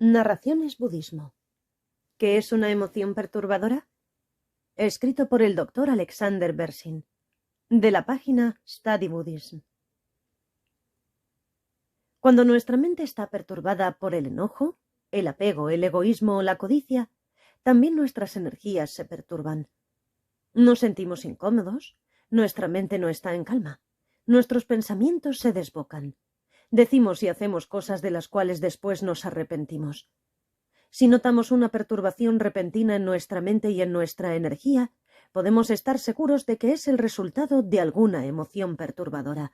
Narraciones Budismo. ¿Qué es una emoción perturbadora? Escrito por el Dr. Alexander Berzin, de la página Study Buddhism. Cuando nuestra mente está perturbada por el enojo, el apego, el egoísmo o la codicia, también nuestras energías se perturban. Nos sentimos incómodos, nuestra mente no está en calma, nuestros pensamientos se desbocan. Decimos y hacemos cosas de las cuales después nos arrepentimos. Si notamos una perturbación repentina en nuestra mente y en nuestra energía, podemos estar seguros de que es el resultado de alguna emoción perturbadora.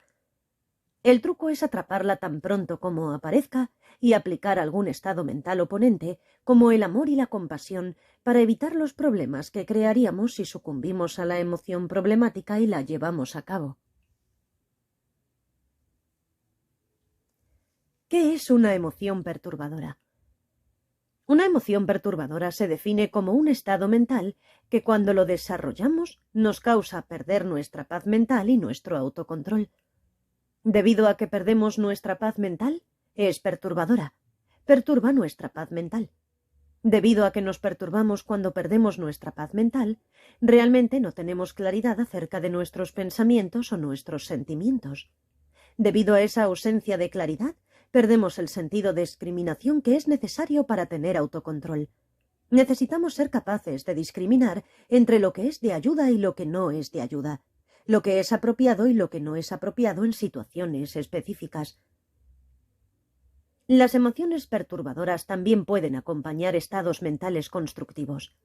El truco es atraparla tan pronto como aparezca y aplicar algún estado mental oponente, como el amor y la compasión, para evitar los problemas que crearíamos si sucumbimos a la emoción problemática y la llevamos a cabo. ¿Qué es una emoción perturbadora? Una emoción perturbadora se define como un estado mental que cuando lo desarrollamos nos causa perder nuestra paz mental y nuestro autocontrol. Debido a que perdemos nuestra paz mental, es perturbadora. Perturba nuestra paz mental. Debido a que nos perturbamos cuando perdemos nuestra paz mental, realmente no tenemos claridad acerca de nuestros pensamientos o nuestros sentimientos. Debido a esa ausencia de claridad, perdemos el sentido de discriminación que es necesario para tener autocontrol. Necesitamos ser capaces de discriminar entre lo que es de ayuda y lo que no es de ayuda, lo que es apropiado y lo que no es apropiado en situaciones específicas. Las emociones perturbadoras también pueden acompañar estados mentales constructivos.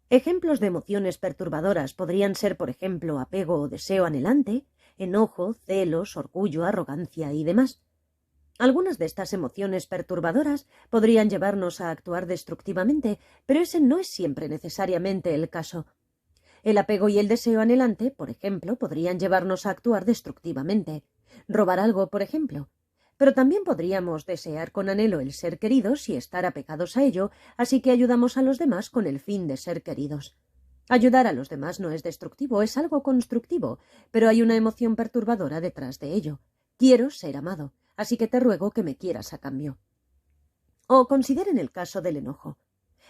Ejemplos de emociones perturbadoras podrían ser, por ejemplo, apego o deseo anhelante, enojo, celos, orgullo, arrogancia y demás. Algunas de estas emociones perturbadoras podrían llevarnos a actuar destructivamente, pero ese no es siempre necesariamente el caso. El apego y el deseo anhelante, por ejemplo, podrían llevarnos a actuar destructivamente. Robar algo, por ejemplo. Pero también podríamos desear con anhelo el ser queridos y estar apegados a ello, así que ayudamos a los demás con el fin de ser queridos. Ayudar a los demás no es destructivo, es algo constructivo, pero hay una emoción perturbadora detrás de ello. Quiero ser amado, así que te ruego que me quieras a cambio. O consideren el caso del enojo.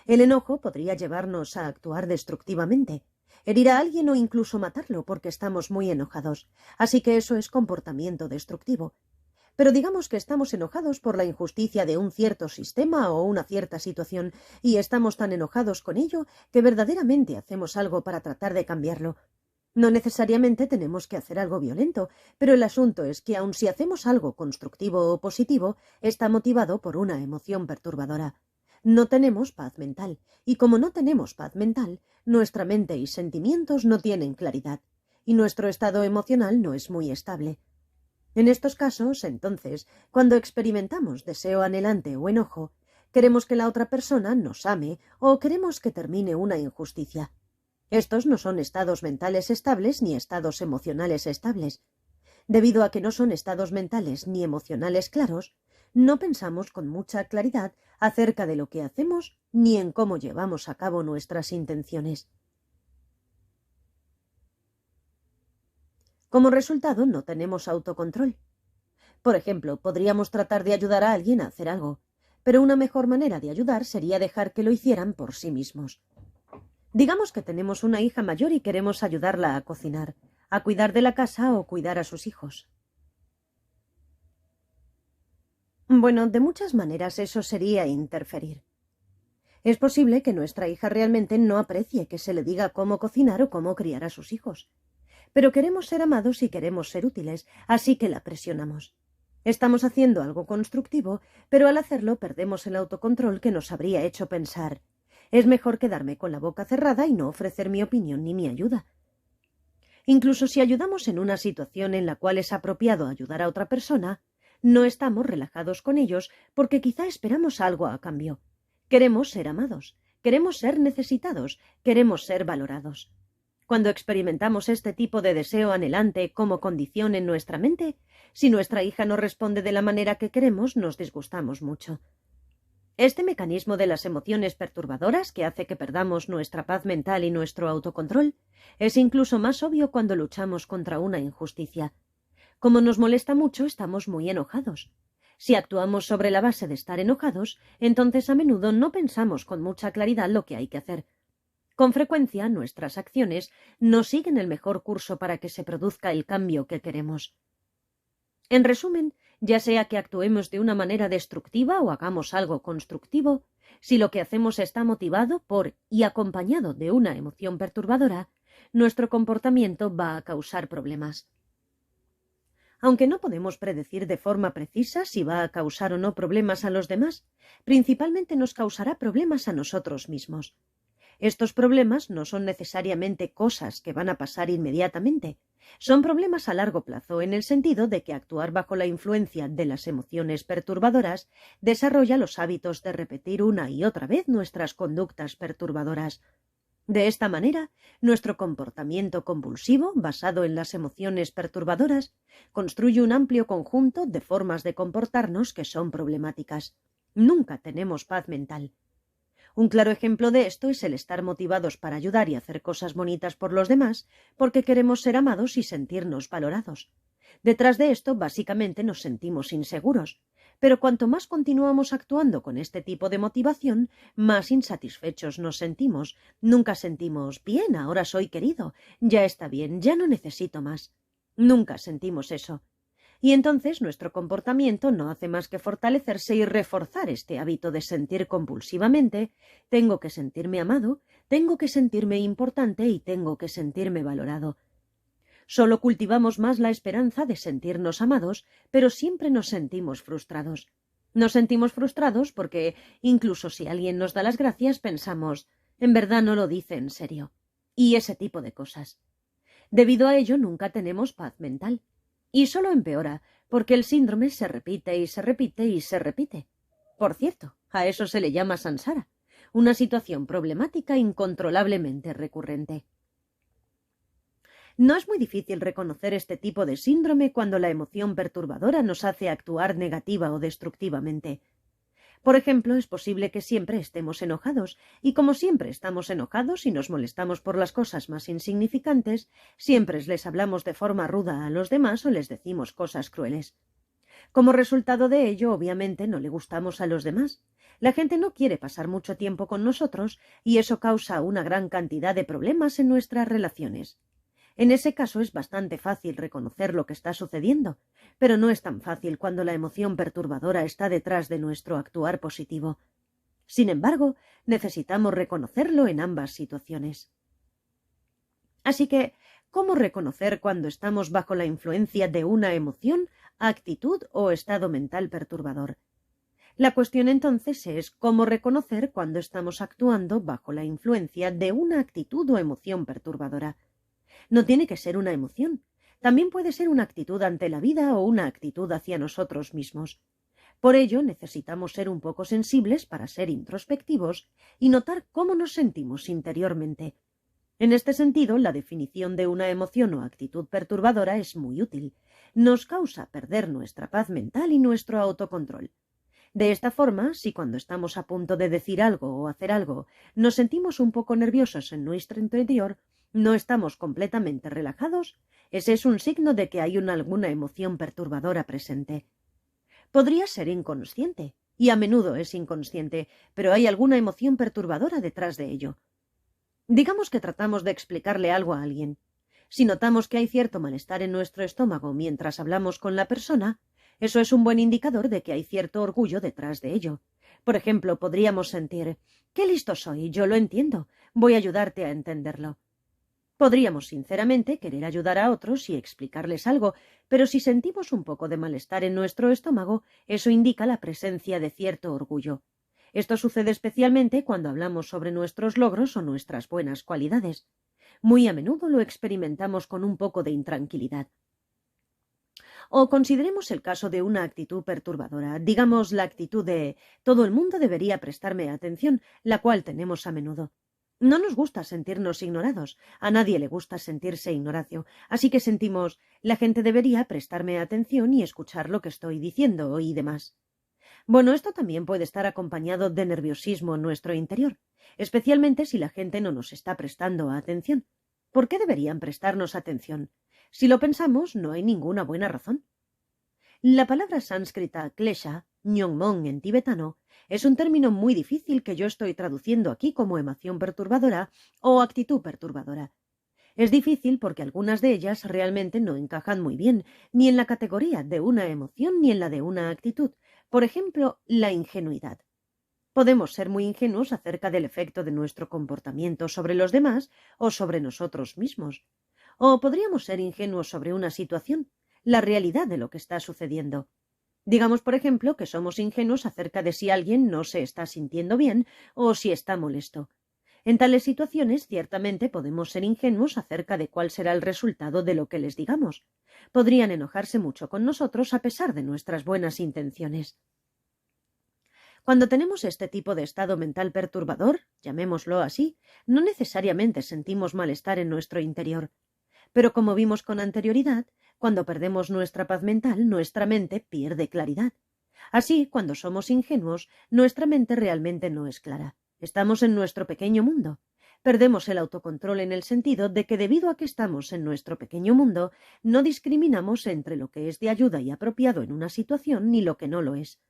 El enojo podría llevarnos a actuar destructivamente, herir a alguien o incluso matarlo porque estamos muy enojados, así que eso es comportamiento destructivo. Pero digamos que estamos enojados por la injusticia de un cierto sistema o una cierta situación y estamos tan enojados con ello que verdaderamente hacemos algo para tratar de cambiarlo. No necesariamente tenemos que hacer algo violento, pero el asunto es que aun si hacemos algo constructivo o positivo, está motivado por una emoción perturbadora. No tenemos paz mental, y como no tenemos paz mental, nuestra mente y sentimientos no tienen claridad, y nuestro estado emocional no es muy estable. En estos casos, entonces, cuando experimentamos deseo anhelante o enojo, queremos que la otra persona nos ame o queremos que termine una injusticia. Estos no son estados mentales estables ni estados emocionales estables. Debido a que no son estados mentales ni emocionales claros, no pensamos con mucha claridad acerca de lo que hacemos ni en cómo llevamos a cabo nuestras intenciones. Como resultado, no tenemos autocontrol. Por ejemplo, podríamos tratar de ayudar a alguien a hacer algo, pero una mejor manera de ayudar sería dejar que lo hicieran por sí mismos. Digamos que tenemos una hija mayor y queremos ayudarla a cocinar, a cuidar de la casa o cuidar a sus hijos. Bueno, de muchas maneras eso sería interferir. Es posible que nuestra hija realmente no aprecie que se le diga cómo cocinar o cómo criar a sus hijos. Pero queremos ser amados y queremos ser útiles, así que la presionamos. Estamos haciendo algo constructivo, pero al hacerlo perdemos el autocontrol que nos habría hecho pensar: es mejor quedarme con la boca cerrada y no ofrecer mi opinión ni mi ayuda. Incluso si ayudamos en una situación en la cual es apropiado ayudar a otra persona, no estamos relajados con ellos porque quizá esperamos algo a cambio. Queremos ser amados, queremos ser necesitados, queremos ser valorados. Cuando experimentamos este tipo de deseo anhelante como condición en nuestra mente, si nuestra hija no responde de la manera que queremos, nos disgustamos mucho. Este mecanismo de las emociones perturbadoras, que hace que perdamos nuestra paz mental y nuestro autocontrol, es incluso más obvio cuando luchamos contra una injusticia. Como nos molesta mucho, estamos muy enojados. Si actuamos sobre la base de estar enojados, entonces a menudo no pensamos con mucha claridad lo que hay que hacer. Con frecuencia, nuestras acciones no siguen el mejor curso para que se produzca el cambio que queremos. En resumen, ya sea que actuemos de una manera destructiva o hagamos algo constructivo, si lo que hacemos está motivado por y acompañado de una emoción perturbadora, nuestro comportamiento va a causar problemas. Aunque no podemos predecir de forma precisa si va a causar o no problemas a los demás, principalmente nos causará problemas a nosotros mismos. Estos problemas no son necesariamente cosas que van a pasar inmediatamente. Son problemas a largo plazo en el sentido de que actuar bajo la influencia de las emociones perturbadoras desarrolla los hábitos de repetir una y otra vez nuestras conductas perturbadoras. De esta manera, nuestro comportamiento compulsivo, basado en las emociones perturbadoras, construye un amplio conjunto de formas de comportarnos que son problemáticas. Nunca tenemos paz mental. Un claro ejemplo de esto es el estar motivados para ayudar y hacer cosas bonitas por los demás, porque queremos ser amados y sentirnos valorados. Detrás de esto, básicamente, nos sentimos inseguros. Pero cuanto más continuamos actuando con este tipo de motivación, más insatisfechos nos sentimos. Nunca sentimos, bien, ahora soy querido, ya está bien, ya no necesito más. Nunca sentimos eso. Y entonces nuestro comportamiento no hace más que fortalecerse y reforzar este hábito de sentir compulsivamente: tengo que sentirme amado, tengo que sentirme importante y tengo que sentirme valorado. Solo cultivamos más la esperanza de sentirnos amados, pero siempre nos sentimos frustrados. Nos sentimos frustrados porque, incluso si alguien nos da las gracias, pensamos, en verdad no lo dice en serio. Y ese tipo de cosas. Debido a ello, nunca tenemos paz mental. Y solo empeora, porque el síndrome se repite y se repite y se repite. Por cierto, a eso se le llama samsara, una situación problemática incontrolablemente recurrente. No es muy difícil reconocer este tipo de síndrome cuando la emoción perturbadora nos hace actuar negativa o destructivamente. Por ejemplo, es posible que siempre estemos enojados, y como siempre estamos enojados y nos molestamos por las cosas más insignificantes, siempre les hablamos de forma ruda a los demás o les decimos cosas crueles. Como resultado de ello, obviamente, no le gustamos a los demás. La gente no quiere pasar mucho tiempo con nosotros y eso causa una gran cantidad de problemas en nuestras relaciones. En ese caso es bastante fácil reconocer lo que está sucediendo, pero no es tan fácil cuando la emoción perturbadora está detrás de nuestro actuar positivo. Sin embargo, necesitamos reconocerlo en ambas situaciones. Así que, ¿cómo reconocer cuando estamos bajo la influencia de una emoción, actitud o estado mental perturbador? La cuestión entonces es cómo reconocer cuando estamos actuando bajo la influencia de una actitud o emoción perturbadora. No tiene que ser una emoción. También puede ser una actitud ante la vida o una actitud hacia nosotros mismos. Por ello, necesitamos ser un poco sensibles para ser introspectivos y notar cómo nos sentimos interiormente. En este sentido, la definición de una emoción o actitud perturbadora es muy útil. Nos causa perder nuestra paz mental y nuestro autocontrol. De esta forma, si cuando estamos a punto de decir algo o hacer algo nos sentimos un poco nerviosos en nuestro interior, no estamos completamente relajados, ese es un signo de que hay alguna emoción perturbadora presente. Podría ser inconsciente, y a menudo es inconsciente, pero hay alguna emoción perturbadora detrás de ello. Digamos que tratamos de explicarle algo a alguien. Si notamos que hay cierto malestar en nuestro estómago mientras hablamos con la persona, eso es un buen indicador de que hay cierto orgullo detrás de ello. Por ejemplo, podríamos sentir, «¡Qué listo soy! Yo lo entiendo. Voy a ayudarte a entenderlo». Podríamos sinceramente querer ayudar a otros y explicarles algo, pero si sentimos un poco de malestar en nuestro estómago, eso indica la presencia de cierto orgullo. Esto sucede especialmente cuando hablamos sobre nuestros logros o nuestras buenas cualidades. Muy a menudo lo experimentamos con un poco de intranquilidad. O consideremos el caso de una actitud perturbadora, digamos la actitud de «todo el mundo debería prestarme atención», la cual tenemos a menudo. No nos gusta sentirnos ignorados, a nadie le gusta sentirse ignorado, así que sentimos «la gente debería prestarme atención y escuchar lo que estoy diciendo» y demás. Bueno, esto también puede estar acompañado de nerviosismo en nuestro interior, especialmente si la gente no nos está prestando atención. ¿Por qué deberían prestarnos atención? Si lo pensamos, no hay ninguna buena razón. La palabra sánscrita klesha, nyongmon en tibetano, es un término muy difícil que yo estoy traduciendo aquí como emoción perturbadora o actitud perturbadora. Es difícil porque algunas de ellas realmente no encajan muy bien, ni en la categoría de una emoción ni en la de una actitud. Por ejemplo, la ingenuidad. Podemos ser muy ingenuos acerca del efecto de nuestro comportamiento sobre los demás o sobre nosotros mismos. O podríamos ser ingenuos sobre una situación, la realidad de lo que está sucediendo. Digamos, por ejemplo, que somos ingenuos acerca de si alguien no se está sintiendo bien o si está molesto. En tales situaciones, ciertamente podemos ser ingenuos acerca de cuál será el resultado de lo que les digamos. Podrían enojarse mucho con nosotros a pesar de nuestras buenas intenciones. Cuando tenemos este tipo de estado mental perturbador, llamémoslo así, no necesariamente sentimos malestar en nuestro interior. Pero como vimos con anterioridad, cuando perdemos nuestra paz mental, nuestra mente pierde claridad. Así, cuando somos ingenuos, nuestra mente realmente no es clara. Estamos en nuestro pequeño mundo. Perdemos el autocontrol en el sentido de que debido a que estamos en nuestro pequeño mundo, no discriminamos entre lo que es de ayuda y apropiado en una situación ni lo que no lo es.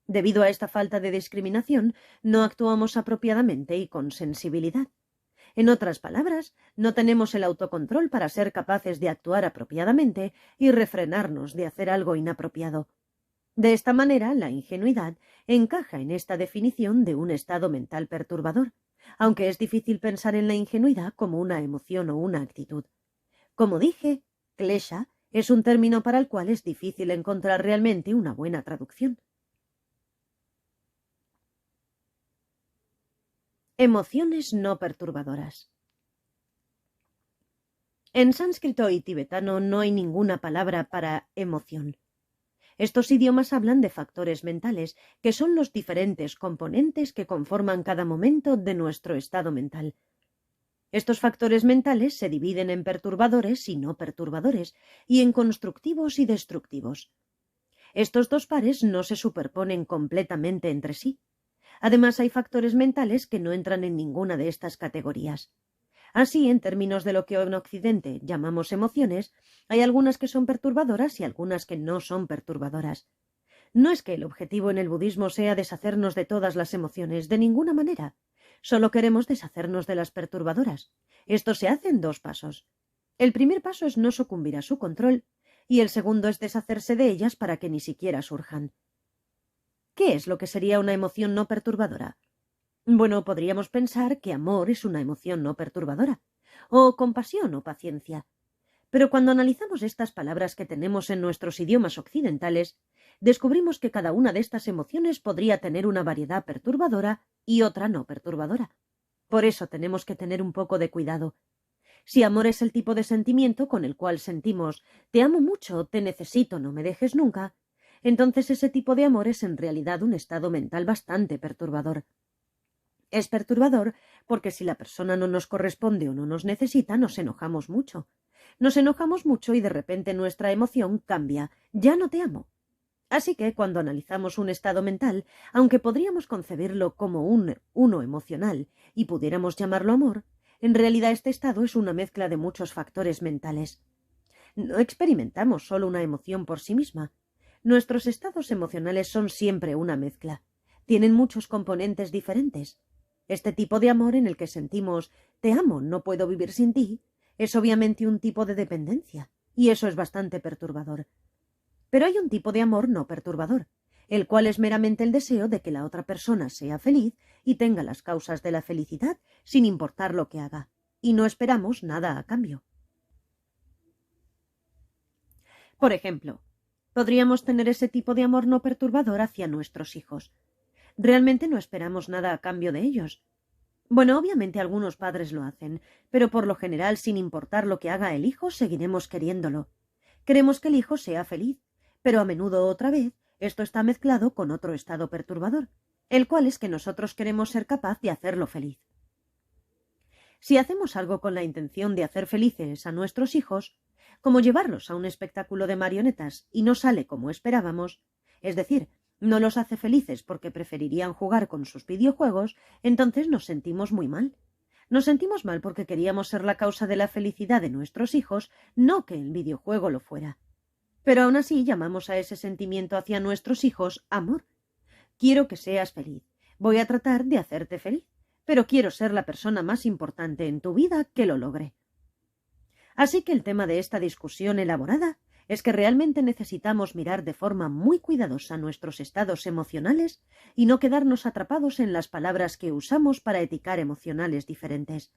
Debido a esta falta de discriminación, no actuamos apropiadamente y con sensibilidad. En otras palabras, no tenemos el autocontrol para ser capaces de actuar apropiadamente y refrenarnos de hacer algo inapropiado. De esta manera, la ingenuidad encaja en esta definición de un estado mental perturbador, aunque es difícil pensar en la ingenuidad como una emoción o una actitud. Como dije, klesha es un término para el cual es difícil encontrar realmente una buena traducción. Emociones no perturbadoras. En sánscrito y tibetano no hay ninguna palabra para emoción. Estos idiomas hablan de factores mentales, que son los diferentes componentes que conforman cada momento de nuestro estado mental. Estos factores mentales se dividen en perturbadores y no perturbadores, y en constructivos y destructivos. Estos dos pares no se superponen completamente entre sí. Además, hay factores mentales que no entran en ninguna de estas categorías. Así, en términos de lo que en Occidente llamamos emociones, hay algunas que son perturbadoras y algunas que no son perturbadoras. No es que el objetivo en el budismo sea deshacernos de todas las emociones, de ninguna manera. Solo queremos deshacernos de las perturbadoras. Esto se hace en dos pasos. El primer paso es no sucumbir a su control, y el segundo es deshacerse de ellas para que ni siquiera surjan. ¿Qué es lo que sería una emoción no perturbadora? Bueno, podríamos pensar que amor es una emoción no perturbadora, o compasión o paciencia. Pero cuando analizamos estas palabras que tenemos en nuestros idiomas occidentales, descubrimos que cada una de estas emociones podría tener una variedad perturbadora y otra no perturbadora. Por eso tenemos que tener un poco de cuidado. Si amor es el tipo de sentimiento con el cual sentimos «te amo mucho, te necesito, no me dejes nunca», entonces ese tipo de amor es en realidad un estado mental bastante perturbador. Es perturbador porque si la persona no nos corresponde o no nos necesita, nos enojamos mucho. Nos enojamos mucho y de repente nuestra emoción cambia. Ya no te amo. Así que cuando analizamos un estado mental, aunque podríamos concebirlo como un uno emocional y pudiéramos llamarlo amor, en realidad este estado es una mezcla de muchos factores mentales. No experimentamos solo una emoción por sí misma. Nuestros estados emocionales son siempre una mezcla. Tienen muchos componentes diferentes. Este tipo de amor en el que sentimos «te amo, no puedo vivir sin ti» es obviamente un tipo de dependencia, y eso es bastante perturbador. Pero hay un tipo de amor no perturbador, el cual es meramente el deseo de que la otra persona sea feliz y tenga las causas de la felicidad sin importar lo que haga, y no esperamos nada a cambio. Por ejemplo, podríamos tener ese tipo de amor no perturbador hacia nuestros hijos. Realmente no esperamos nada a cambio de ellos. Bueno, obviamente algunos padres lo hacen, pero por lo general, sin importar lo que haga el hijo, seguiremos queriéndolo. Queremos que el hijo sea feliz, pero a menudo otra vez esto está mezclado con otro estado perturbador, el cual es que nosotros queremos ser capaz de hacerlo feliz. Si hacemos algo con la intención de hacer felices a nuestros hijos, como llevarlos a un espectáculo de marionetas y no sale como esperábamos, es decir, no los hace felices porque preferirían jugar con sus videojuegos, entonces nos sentimos muy mal. Nos sentimos mal porque queríamos ser la causa de la felicidad de nuestros hijos, no que el videojuego lo fuera. Pero aún así llamamos a ese sentimiento hacia nuestros hijos amor. Quiero que seas feliz. Voy a tratar de hacerte feliz, pero quiero ser la persona más importante en tu vida que lo logre. Así que el tema de esta discusión elaborada es que realmente necesitamos mirar de forma muy cuidadosa nuestros estados emocionales y no quedarnos atrapados en las palabras que usamos para etiquetar emocionales diferentes.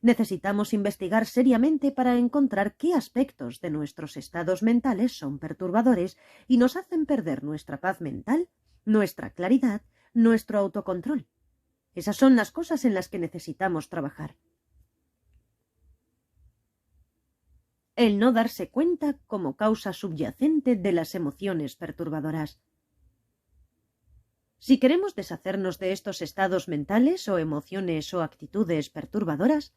Necesitamos investigar seriamente para encontrar qué aspectos de nuestros estados mentales son perturbadores y nos hacen perder nuestra paz mental, nuestra claridad, nuestro autocontrol. Esas son las cosas en las que necesitamos trabajar. El no darse cuenta como causa subyacente de las emociones perturbadoras. Si queremos deshacernos de estos estados mentales o emociones o actitudes perturbadoras,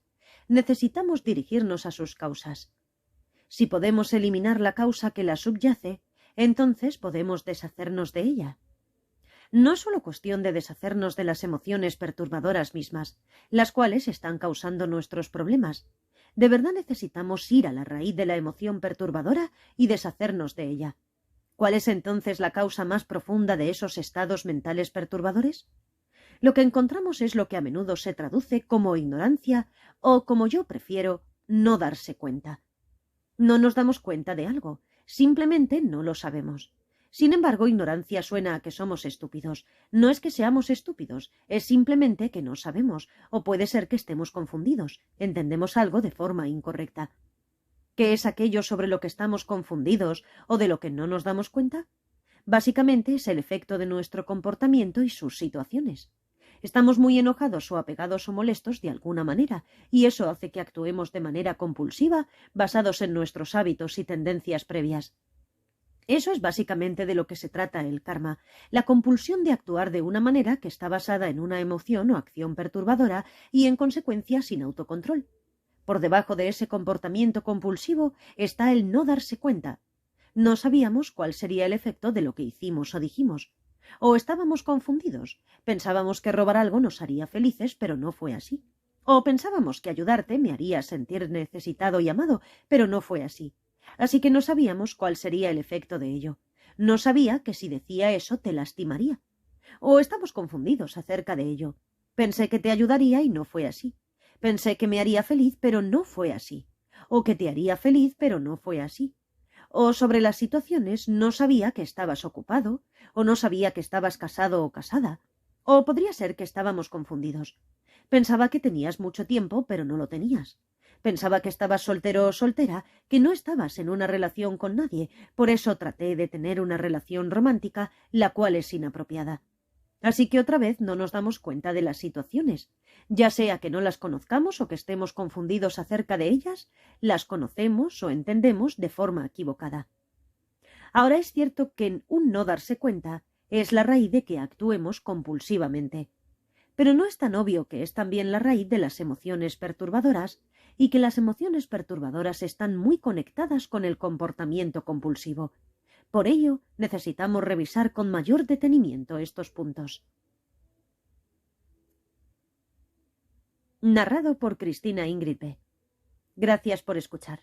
necesitamos dirigirnos a sus causas. Si podemos eliminar la causa que la subyace, entonces podemos deshacernos de ella. No es solo cuestión de deshacernos de las emociones perturbadoras mismas, las cuales están causando nuestros problemas. De verdad necesitamos ir a la raíz de la emoción perturbadora y deshacernos de ella. ¿Cuál es entonces la causa más profunda de esos estados mentales perturbadores? Lo que encontramos es lo que a menudo se traduce como ignorancia o, como yo prefiero, no darse cuenta. No nos damos cuenta de algo, simplemente no lo sabemos. Sin embargo, ignorancia suena a que somos estúpidos. No es que seamos estúpidos, es simplemente que no sabemos, o puede ser que estemos confundidos, entendemos algo de forma incorrecta. ¿Qué es aquello sobre lo que estamos confundidos o de lo que no nos damos cuenta? Básicamente es el efecto de nuestro comportamiento y sus situaciones. Estamos muy enojados o apegados o molestos de alguna manera, y eso hace que actuemos de manera compulsiva, basados en nuestros hábitos y tendencias previas. Eso es básicamente de lo que se trata el karma, la compulsión de actuar de una manera que está basada en una emoción o acción perturbadora y, en consecuencia, sin autocontrol. Por debajo de ese comportamiento compulsivo está el no darse cuenta. No sabíamos cuál sería el efecto de lo que hicimos o dijimos. O estábamos confundidos. Pensábamos que robar algo nos haría felices, pero no fue así. O pensábamos que ayudarte me haría sentir necesitado y amado, pero no fue así. Así que no sabíamos cuál sería el efecto de ello. No sabía que si decía eso te lastimaría. O estamos confundidos acerca de ello. Pensé que te ayudaría y no fue así. Pensé que me haría feliz, pero no fue así. O que te haría feliz, pero no fue así. O sobre las situaciones no sabía que estabas ocupado, o no sabía que estabas casado o casada. O podría ser que estábamos confundidos. Pensaba que tenías mucho tiempo, pero no lo tenías. Pensaba que estabas soltero o soltera, que no estabas en una relación con nadie, por eso traté de tener una relación romántica, la cual es inapropiada. Así que otra vez no nos damos cuenta de las situaciones. Ya sea que no las conozcamos o que estemos confundidos acerca de ellas, las conocemos o entendemos de forma equivocada. Ahora es cierto que un no darse cuenta es la raíz de que actuemos compulsivamente. Pero no es tan obvio que es también la raíz de las emociones perturbadoras y que las emociones perturbadoras están muy conectadas con el comportamiento compulsivo. Por ello, necesitamos revisar con mayor detenimiento estos puntos. Narrado por Cristina Ingrid B. Gracias por escuchar.